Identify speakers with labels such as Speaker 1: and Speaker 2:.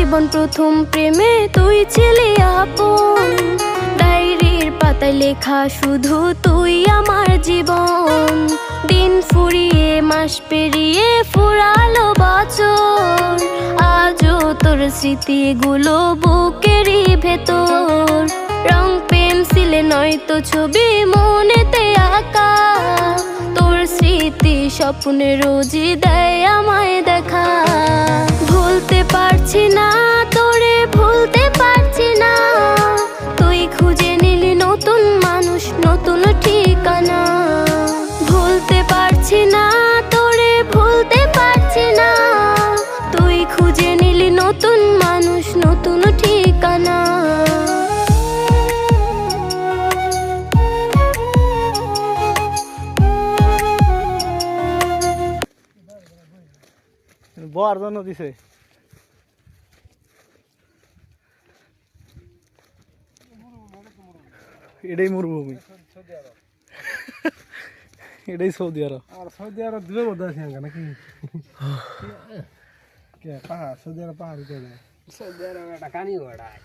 Speaker 1: জীবন প্রথম প্রেমে তুই ছিলি আপন, ডায়েরির পাতায় লেখা শুধু তুই আমার জীবন। দিন ফুরিয়ে মাস পেরিয়ে ফুরালো বছর, আজও তোর স্মৃতিগুলো বুকেরই ভেতর। রং পেন্সিলে নয়তো ছবি মনেতে আঁকা, তোর স্মৃতি স্বপ্নে রোজই দেয় আমায় দেখা। ভুলতে পারছি না তোরে, ভুলতে পারছি না, তুই খুঁজে নিলি নতুন মানুষ, নতুন ঠিকানা। ভুলতে পারছি না তোরে, ভুলতে পারছি না, তুই খুঁজে নিলি নতুন মানুষ, নতুন ঠিকানা।
Speaker 2: বর জন্য দিছে, এটাই মরুভূমি, এটাই সৌদি আরব। আর সৌদি আরব দুটো বোধ আছে নাকি? পাহাড়, সৌদি আরব পাহাড় দিতে যায়। সৌদি আরব একটা কানি ঘোড়ায়